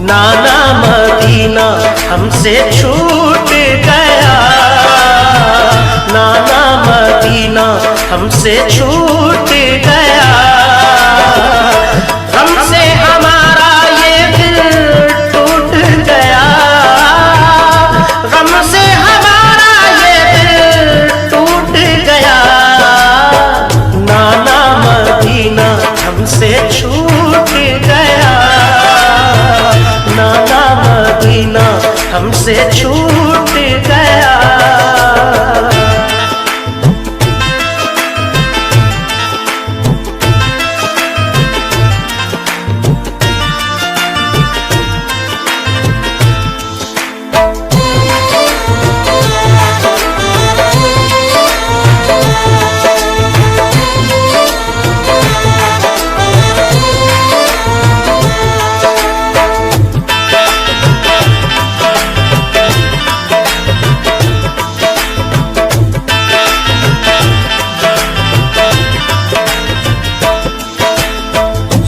नाना Medina हमसे छूट गया, नाना मदीना हमसे छूट गया। हमसे हमारा ये दिल टूट गया, हमसे हमारा ये दिल टूट गया। नाना मदीना हमसे छूट गया, नाना मदीना हमसे छूट गया।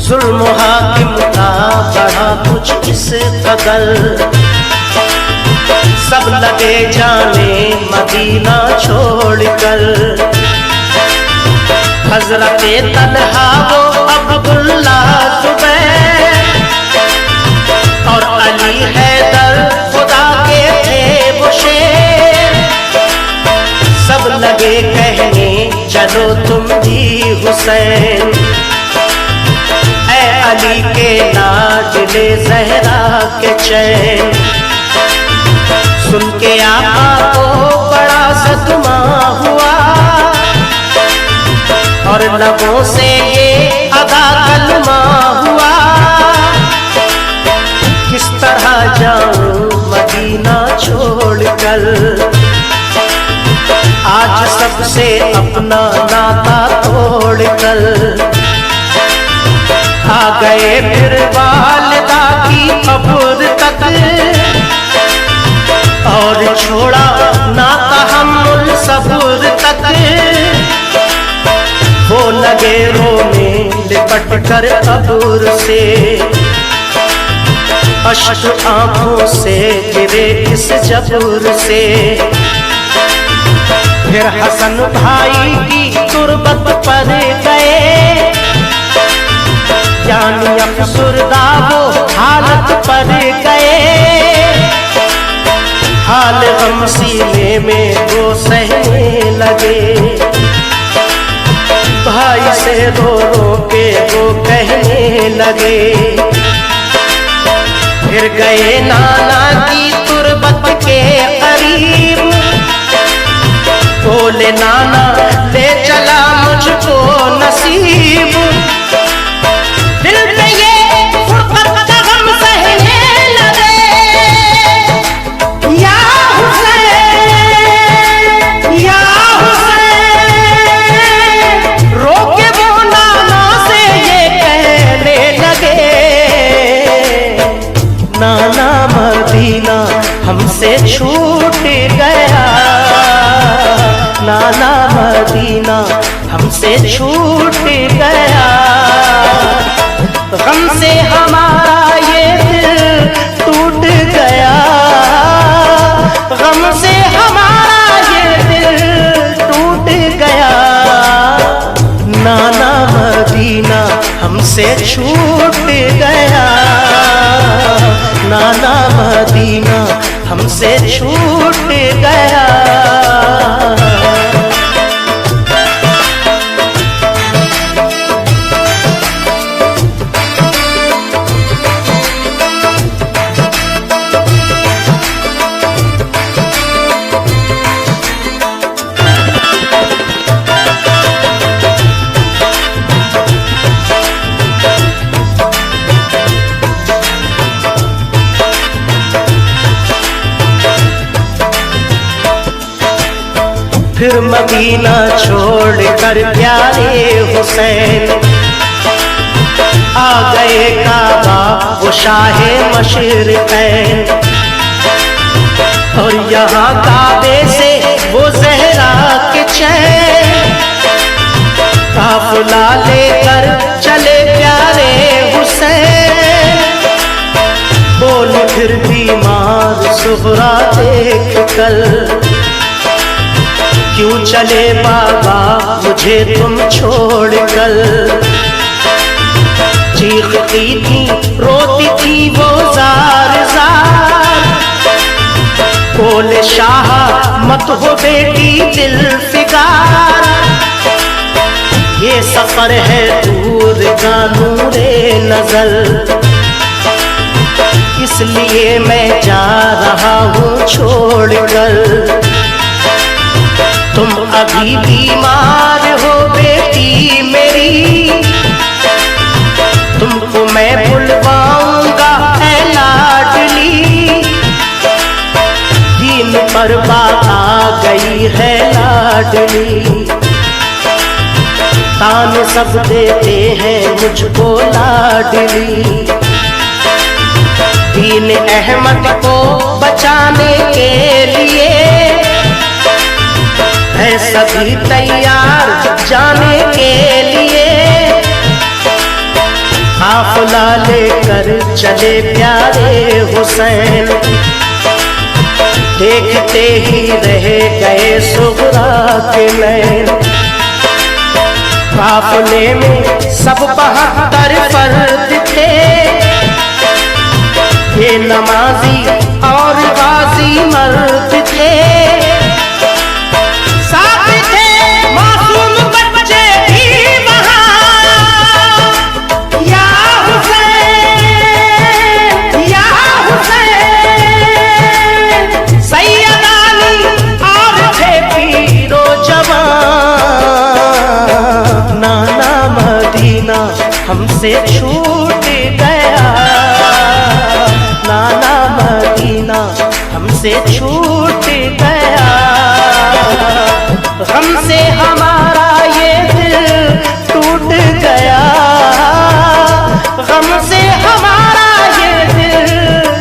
जुल्म हाकिम का बढ़ा कुछ इस कदर, सब लगे जाने मदीना छोड़कर। हजरते तन्हा वो अब्दुल्ला जुबैर और अली हैदर खुदा के थे वो शेर। सब लगे कहने चलो तुम भी हुसैन, अली के लाडले ज़हरा के चैन। सुन के आका को बड़ा सदमा हुआ और लबों से ये अदा कलमा हुआ। किस तरह जाऊं मदीना छोड़कर, आज सबसे अपना नाता तोड़कर। आ गए फिर वालिदा की कब्र तक और छोड़ा नाता हम सब्र तक। वो लगे रोने लिपट कर कब्र से, अश्क आंखों से गिरे इस जबर से। फिर हसन भाई की तुरबत पर गए, यानी अफसुरदा वो हालत पर गए। हाल गम सीने में वो सहने लगे, भाई से रो रो के वो कहने लगे। फिर गए नाना की तुरबत के करीब, बोले नाना ले चला मुझको नसीब। दिल पे ये फुर्कत का गम सहने लगे, या हुसैन या हुसैन। रो के वो नाना से ये कहने लगे, नाना मदीना हमसे छूट गया, नाना मदीना हमसे छूट गया। गम से हमारा ये दिल टूट गया, गम से हमारा ये दिल टूट गया। नाना मदीना हमसे छूट गया, नाना मदीना हमसे छूट गया। फिर मदीना छोड़ कर प्यारे हुसैन आ गए काबा वो शाहे मशरिक़ैन। और यहाँ काबे से वो ज़हरा के चैन काफिला लेकर चले प्यारे हुसैन। फिर बीमार सुहरा देख कल, क्यों चले बाबा मुझे तुम छोड़ कर। चीखती थी रोती थी वो जार जार, बोले शाह मत हो बेटी दिल फिगार। ये सफर है दूर का नूरे नजर, इसलिए मैं जा रहा हूँ छोड़ कर। तुम अभी बीमार हो बेटी मेरी, तुमको मैं बुलवाऊंगा है लाडली। दीन पर बात आ गई है लाडली, तान सब देते हैं मुझको लाडली। दीन अहमद को बचाने के लिए है सभी तैयार जाने के लिए। काफिला लेकर चले प्यारे हुसैन, देखते ही रह गए सुगरा के नैन। काफिले में सब 72 फर्द थे, ये नमाजी और गाजी मर्द थे। साथ थे मासूम बच्चे भी वहाँ, या हुसैन या हुसैन। सैयद अली और थे पीरो जवान। नाना मदीना हमसे छूट गया, नाना मदीना हमसे छूट गया। हमसे हमारा ये दिल टूट गया, हमसे हमारा ये दिल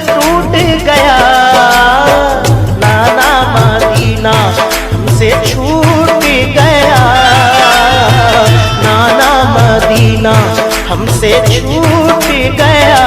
टूट गया। नाना मदीना हमसे छूट गया, नाना मदीना हमसे छूट गया।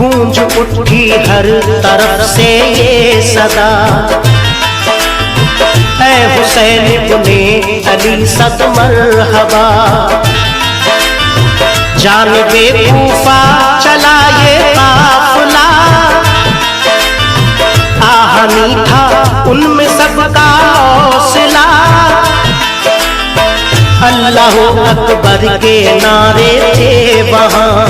गूंज उठी हर तरफ से ये सदा, ऐ हुसैन इब्ने अली सद मरहबा। जानबे कूफा चला ये काफिला, आहनी था उनमें सबका हौसला। अल्लाह अकबर के नारे थे वहाँ,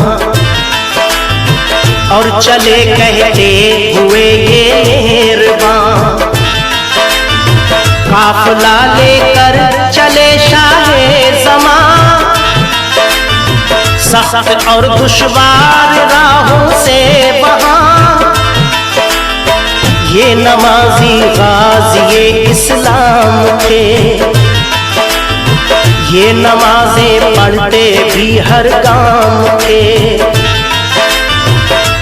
और चले कहते हुए ये मेहरबान। काफिला लेकर चले शाहे ज़मां, सख्त और दुश्वार राहों से वहाँ। ये नमाजी गाज़ी इस्लाम थे, ये नमाजें पढ़ते भी हर गांव के।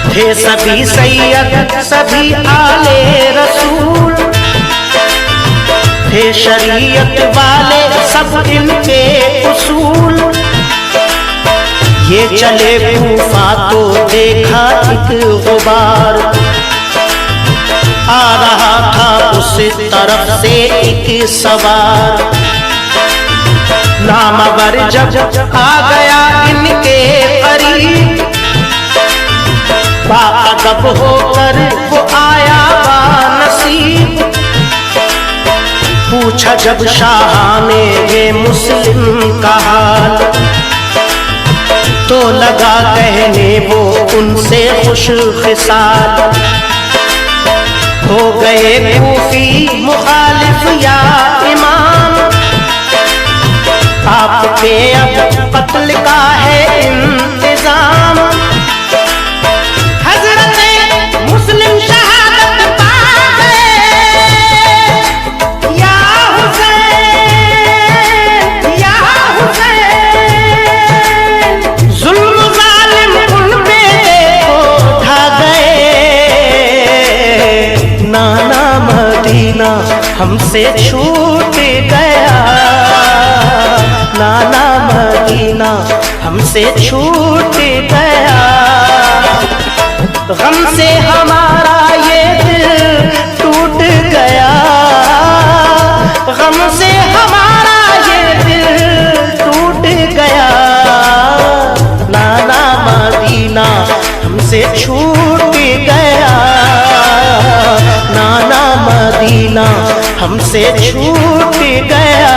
थे सभी सैयद सभी आले रसूल, थे शरीयत वाले सब इनके उसूल। ये चले कूफा तो देखा एक गुबार, आ रहा था उस तरफ से एक सवार। नामवर जब आ गया इनके करीब, बाअदब होकर वो आया बानसीब। पूछा जब शाह ने ये मुस्लिम का हाल, तो लगा कहने वो उनसे खुश खिसाल। हो गए कूफी मुखालिफ या इमाम, आपके अब कत्ल का है इंतजाम। हजरत हमसे छूट गया। नाना मदीना हमसे छूट गया। गम से हमारा ये दिल टूट गया। गम से हमारा ये दिल टूट गया। नाना मदीना हमसे छूट गया। नाना मदीना हमसे छूट गया।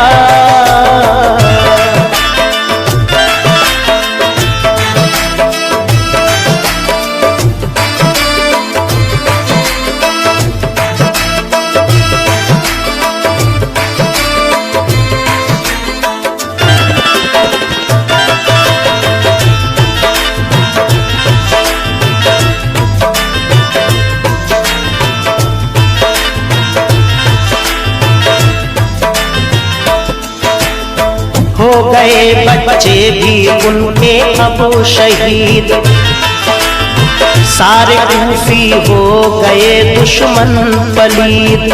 हो गए बच्चे भी उनके अब शहीद। सारे कूफी हो गए दुश्मन पलीद।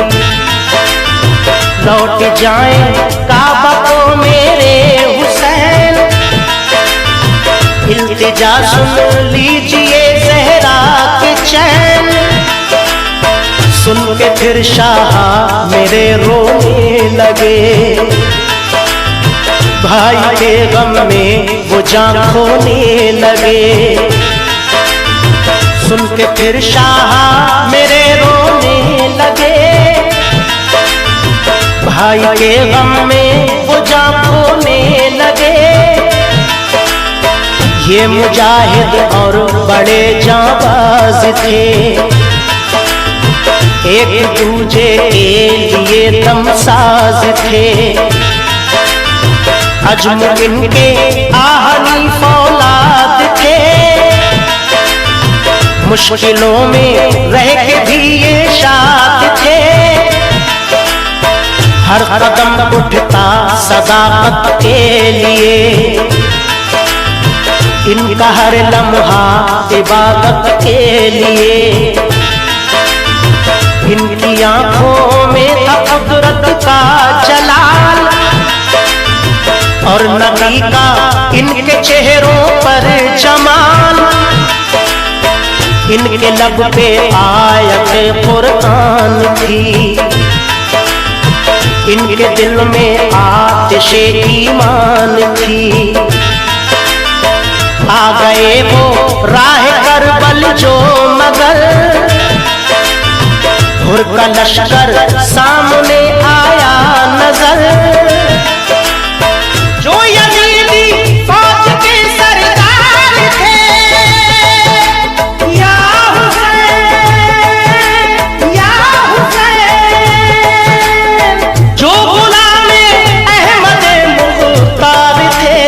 लौट जाएं काबा को मेरे हुसैन। इल्तिजा सुन लीजिए ज़हरा के चैन। सुन के फिर शाह मेरे रोने लगे। भाई के गम में वो जान खोने लगे। सुन के फिर शाह मेरे रोने लगे। भाई के गम में वो जान खोने लगे। ये मुजाहिद और बड़े जाबाज थे। एक दूजे के लिए दमसाज थे। अजम इनके आहनी फौलाद थे। मुश्किलों में रह के भी ये शाद थे। हर कदम उठता सदाकत के लिए। इनका हर लम्हा इबादत के लिए। इनकी आंखों में था कुदरत का जलाल। और नबी का इनके चेहरों पर जमाल। इनके लब पे आयत कुरान थी। इनके दिल में आतिशे ईमान थी। आ गए वो राह करबल जो मगर। हुर का लश्कर सामने आया नजर। जो यजीदी फौज के सरदार थे। या हुसैन या हुसैन। जो गुलामे अहमद मुख्तार थे।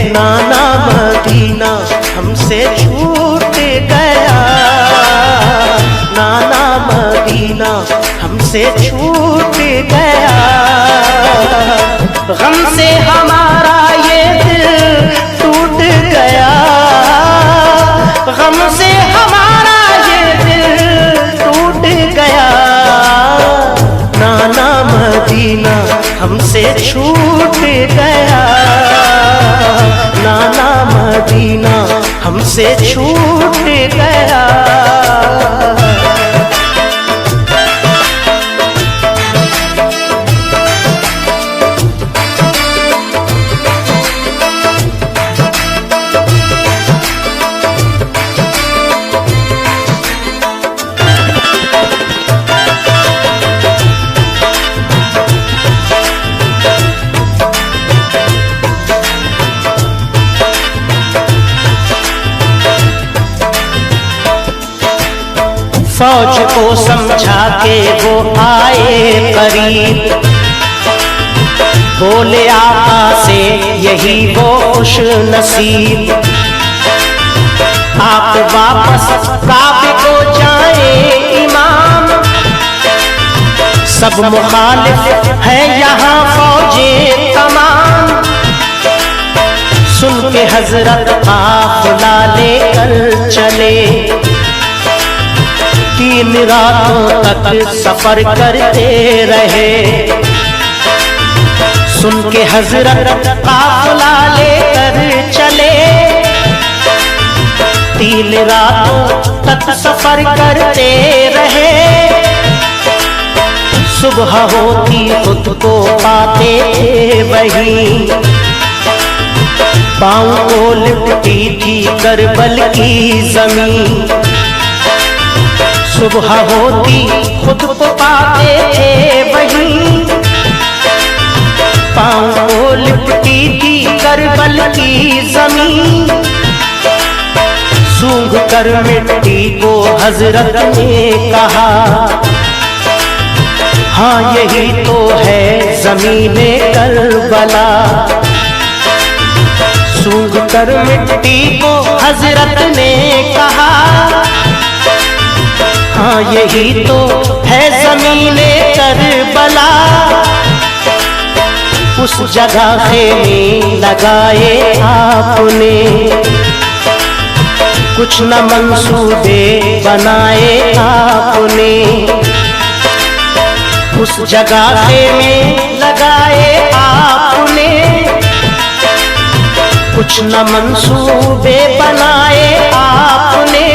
नाना मदीना हमसे छूट गया। नाना मदीना हमसे छूट गया। गम से हमारा ये दिल टूट गया। गम से हमारा ये दिल टूट गया। नाना मदीना हमसे छूट गया। नाना मदीना हमसे छूट गया। फौज को समझा के वो आए करीब। बोले आका से यही वो खुश नसीब। आप वापस काबे को जाए इमाम। सब मुखालिफ है यहाँ फौजे तमाम। सुन के हजरत काफिला लेकर चले। 3 रातों तक सफर करते रहे। सुन के हजरत काफिला लेकर चले, 3 रातों तक सफर करते रहे। सुबह होती खुद को पाते थे वही, पाँव को लिपटी थी करबल की जमीन। सुबह होती खुद को पाते थे वही, पाँव को लिपटी थी करबल की जमीन। सूंघ कर मिट्टी को हजरत ने कहा, हाँ यही तो है ज़मीने करबला। सूंघ कर मिट्टी को हजरत ने कहा, हाँ यही तो है ज़मीने करबला। उस जगह खेमे लगाए आपने, कुछ न मंसूबे बनाए आपने। उस जगह में लगाए आपने, कुछ न मंसूबे बनाए आपने।